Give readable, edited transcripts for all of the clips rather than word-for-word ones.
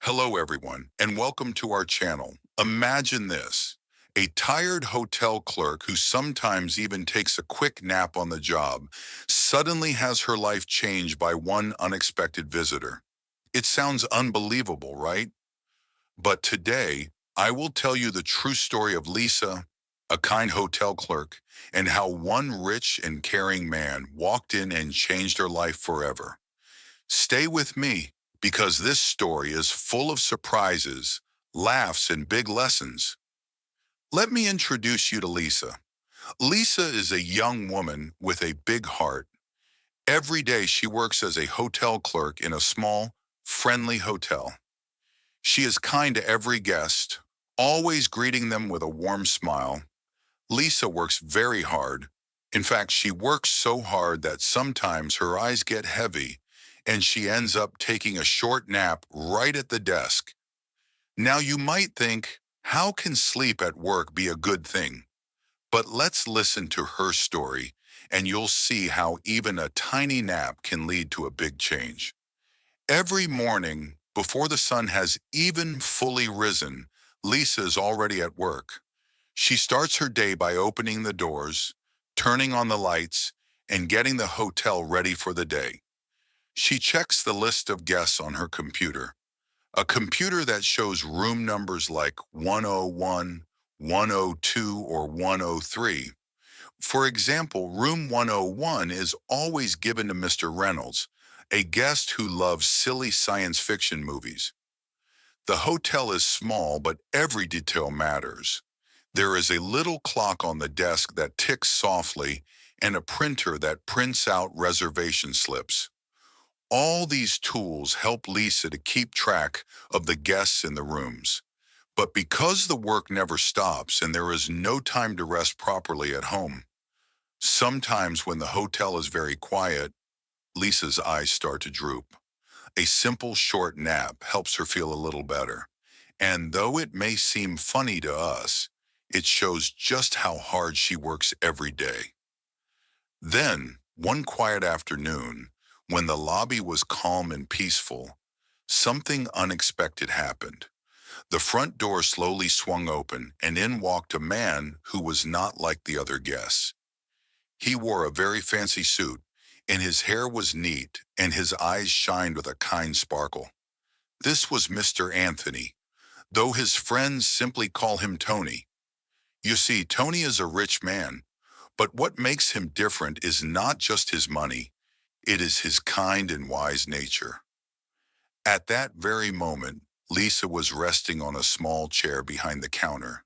Hello, everyone, and welcome to our channel. Imagine this, a tired hotel clerk who sometimes even takes a quick nap on the job suddenly has her life changed by one unexpected visitor. It sounds unbelievable, right? But today, I will tell you the true story of Lisa, a kind hotel clerk, and how one rich and caring man walked in and changed her life forever. Stay with me because this story is full of surprises, laughs, and big lessons. Let me introduce you to Lisa. Lisa is a young woman with a big heart. Every day she works as a hotel clerk in a small, friendly hotel. She is kind to every guest, always greeting them with a warm smile. Lisa works very hard. In fact, she works so hard that sometimes her eyes get heavy and she ends up taking a short nap right at the desk. Now you might think, how can sleep at work be a good thing? But let's listen to her story and you'll see how even a tiny nap can lead to a big change. Every morning, before the sun has even fully risen, Lisa is already at work. She starts her day by opening the doors, turning on the lights, and getting the hotel ready for the day. She checks the list of guests on her computer, a computer that shows room numbers like 101, 102, or 103. For example, room 101 is always given to Mr. Reynolds, a guest who loves silly science fiction movies. The hotel is small, but every detail matters. There is a little clock on the desk that ticks softly and a printer that prints out reservation slips. All these tools help Lisa to keep track of the guests in the rooms. But because the work never stops and there is no time to rest properly at home, sometimes when the hotel is very quiet, Lisa's eyes start to droop. A simple short nap helps her feel a little better. And though it may seem funny to us, it shows just how hard she works every day. Then, one quiet afternoon, when the lobby was calm and peaceful, something unexpected happened. The front door slowly swung open, and in walked a man who was not like the other guests. He wore a very fancy suit, and his hair was neat, and his eyes shined with a kind sparkle. This was Mr. Anthony, though his friends simply call him Tony. You see, Tony is a rich man, but what makes him different is not just his money, it is his kind and wise nature. At that very moment, Lisa was resting on a small chair behind the counter.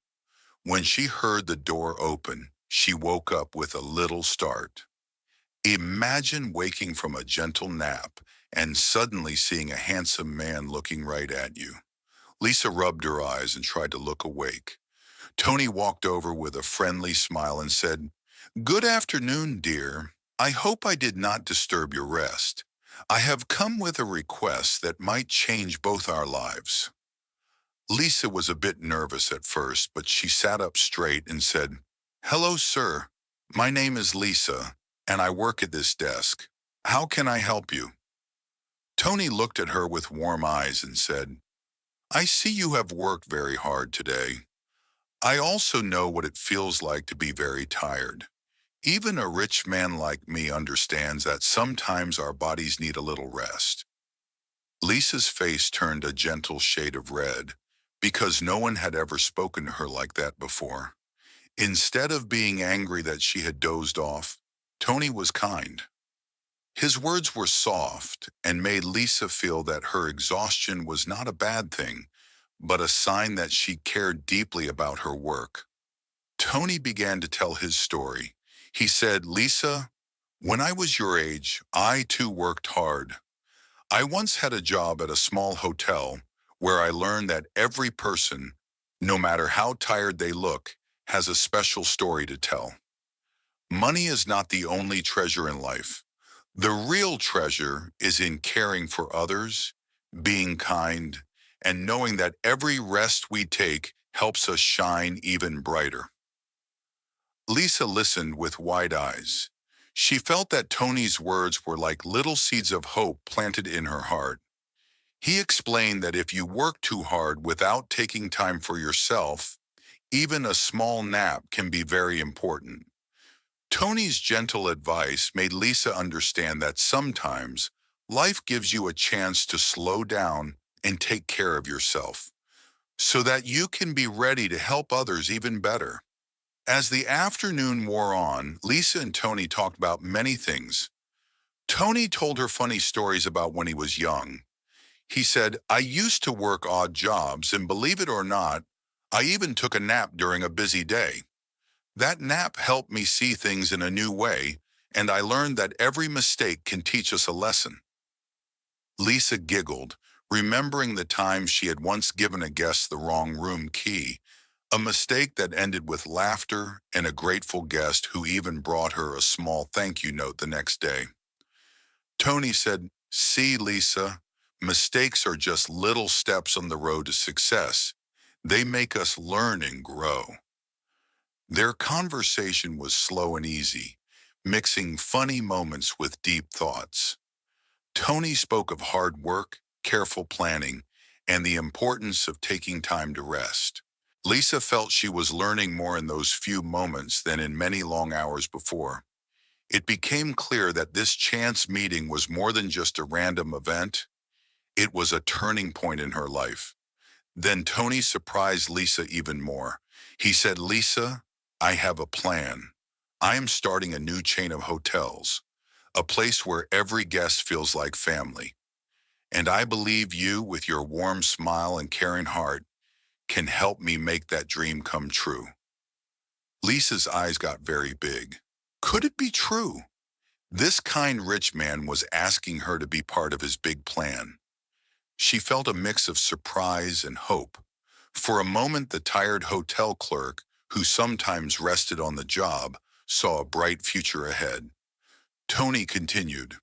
When she heard the door open, she woke up with a little start. Imagine waking from a gentle nap and suddenly seeing a handsome man looking right at you. Lisa rubbed her eyes and tried to look awake. Tony walked over with a friendly smile and said, "Good afternoon, dear. I hope I did not disturb your rest. I have come with a request that might change both our lives." Lisa was a bit nervous at first, but she sat up straight and said, "Hello, sir. My name is Lisa, and I work at this desk. How can I help you?" Tony looked at her with warm eyes and said, "I see you have worked very hard today. I also know what it feels like to be very tired. Even a rich man like me understands that sometimes our bodies need a little rest." Lisa's face turned a gentle shade of red because no one had ever spoken to her like that before. Instead of being angry that she had dozed off, Tony was kind. His words were soft and made Lisa feel that her exhaustion was not a bad thing, but a sign that she cared deeply about her work. Tony began to tell his story. He said, "Lisa, when I was your age, I too worked hard. I once had a job at a small hotel where I learned that every person, no matter how tired they look, has a special story to tell. Money is not the only treasure in life. The real treasure is in caring for others, being kind, and knowing that every rest we take helps us shine even brighter." Lisa listened with wide eyes. She felt that Tony's words were like little seeds of hope planted in her heart. He explained that if you work too hard without taking time for yourself, even a small nap can be very important. Tony's gentle advice made Lisa understand that sometimes life gives you a chance to slow down and take care of yourself so that you can be ready to help others even better. As the afternoon wore on, Lisa and Tony talked about many things. Tony told her funny stories about when he was young. He said, I used to work odd jobs, and believe it or not, I even took a nap during a busy day. That nap helped me see things in a new way, and I learned that every mistake can teach us a lesson. Lisa giggled, remembering the time she had once given a guest the wrong room key, a mistake that ended with laughter and a grateful guest who even brought her a small thank you note the next day. Tony said, see, Lisa, mistakes are just little steps on the road to success. They make us learn and grow. Their conversation was slow and easy, mixing funny moments with deep thoughts. Tony spoke of hard work, careful planning, and the importance of taking time to rest. Lisa felt she was learning more in those few moments than in many long hours before. It became clear that this chance meeting was more than just a random event. It was a turning point in her life. Then Tony surprised Lisa even more. He said, Lisa, I have a plan. I am starting a new chain of hotels, a place where every guest feels like family. And I believe you, with your warm smile and caring heart, can help me make that dream come true. Lisa's eyes got very big. Could it be true? This kind rich man was asking her to be part of his big plan. She felt a mix of surprise and hope. For a moment, the tired hotel clerk, who sometimes rested on the job, saw a bright future ahead. Tony continued,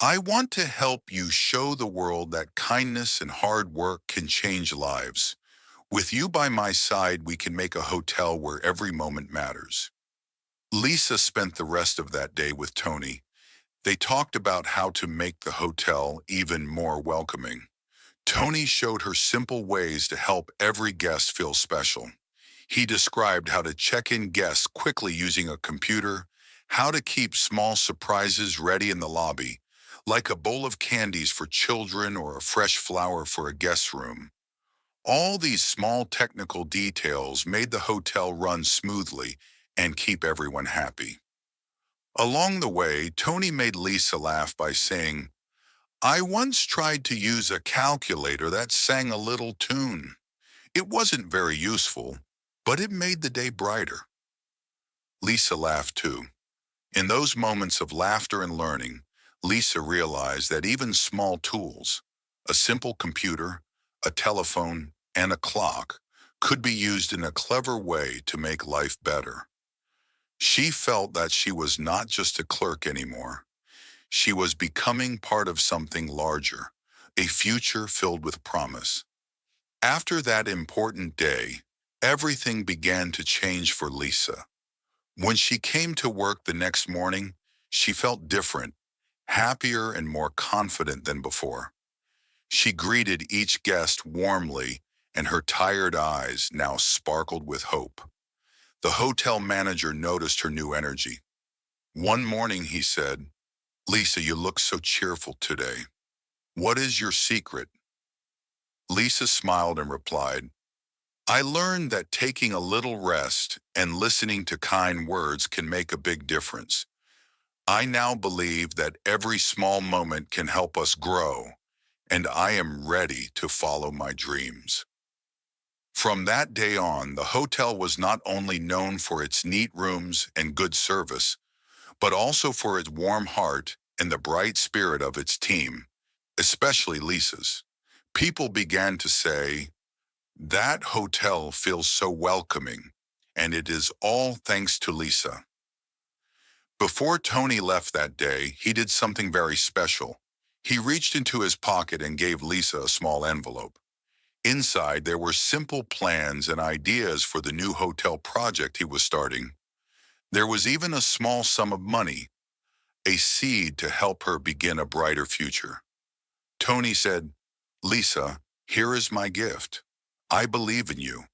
I want to help you show the world that kindness and hard work can change lives. With you by my side, we can make a hotel where every moment matters. Lisa spent the rest of that day with Tony. They talked about how to make the hotel even more welcoming. Tony showed her simple ways to help every guest feel special. He described how to check in guests quickly using a computer, how to keep small surprises ready in the lobby, like a bowl of candies for children or a fresh flower for a guest room. All these small technical details made the hotel run smoothly and keep everyone happy. Along the way, Tony made Lisa laugh by saying, I once tried to use a calculator that sang a little tune. It wasn't very useful, but it made the day brighter. Lisa laughed too. In those moments of laughter and learning, Lisa realized that even small tools, a simple computer, a telephone, and a clock, could be used in a clever way to make life better. She felt that she was not just a clerk anymore. She was becoming part of something larger, a future filled with promise. After that important day, everything began to change for Lisa. When she came to work the next morning, she felt different, happier and more confident than before. She greeted each guest warmly, and her tired eyes now sparkled with hope. The hotel manager noticed her new energy. One morning he said, Lisa, you look so cheerful today. What is your secret? Lisa smiled and replied, I learned that taking a little rest and listening to kind words can make a big difference. I now believe that every small moment can help us grow, and I am ready to follow my dreams. From that day on, the hotel was not only known for its neat rooms and good service, but also for its warm heart and the bright spirit of its team, especially Lisa's. People began to say, that hotel feels so welcoming, and it is all thanks to Lisa. Before Tony left that day, he did something very special. He reached into his pocket and gave Lisa a small envelope. Inside, there were simple plans and ideas for the new hotel project he was starting. There was even a small sum of money, a seed to help her begin a brighter future. Tony said, Lisa, here is my gift. I believe in you.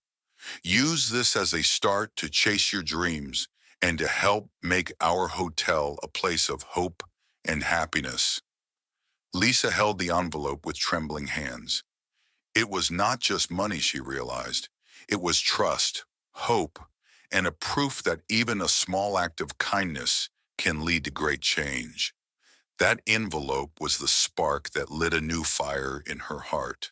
Use this as a start to chase your dreams and to help make our hotel a place of hope and happiness. Lisa held the envelope with trembling hands. It was not just money, she realized. It was trust, hope, and a proof that even a small act of kindness can lead to great change. That envelope was the spark that lit a new fire in her heart.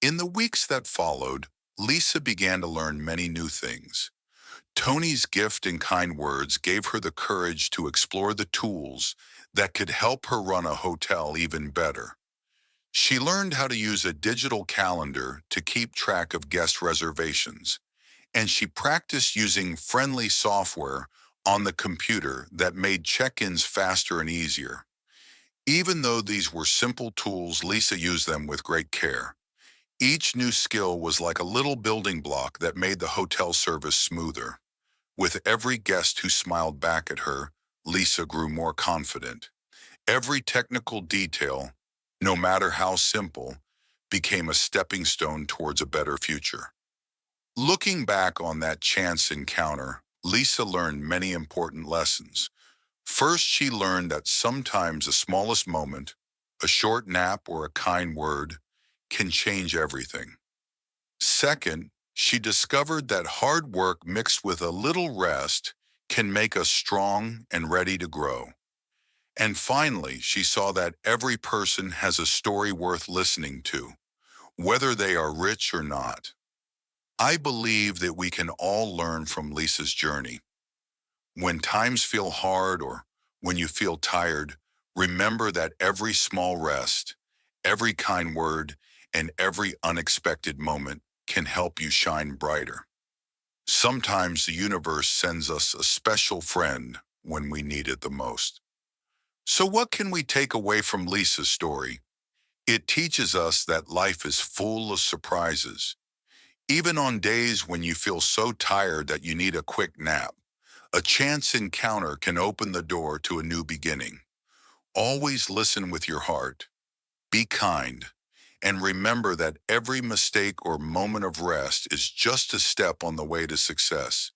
In the weeks that followed, Lisa began to learn many new things. Tony's gift and kind words gave her the courage to explore the tools that could help her run a hotel even better. She learned how to use a digital calendar to keep track of guest reservations, and she practiced using friendly software on the computer that made check-ins faster and easier. Even though these were simple tools, Lisa used them with great care. Each new skill was like a little building block that made the hotel service smoother. With every guest who smiled back at her, Lisa grew more confident. Every technical detail, no matter how simple, became a stepping stone towards a better future. Looking back on that chance encounter, Lisa learned many important lessons. First, she learned that sometimes the smallest moment, a short nap or a kind word, can change everything. Second, she discovered that hard work mixed with a little rest can make us strong and ready to grow. And finally, she saw that every person has a story worth listening to, whether they are rich or not. I believe that we can all learn from Lisa's journey. When times feel hard or when you feel tired, remember that every small rest, every kind word, and every unexpected moment can help you shine brighter. Sometimes the universe sends us a special friend when we need it the most. So what can we take away from Lisa's story? It teaches us that life is full of surprises. Even on days when you feel so tired that you need a quick nap, a chance encounter can open the door to a new beginning. Always listen with your heart, be kind, and remember that every mistake or moment of rest is just a step on the way to success.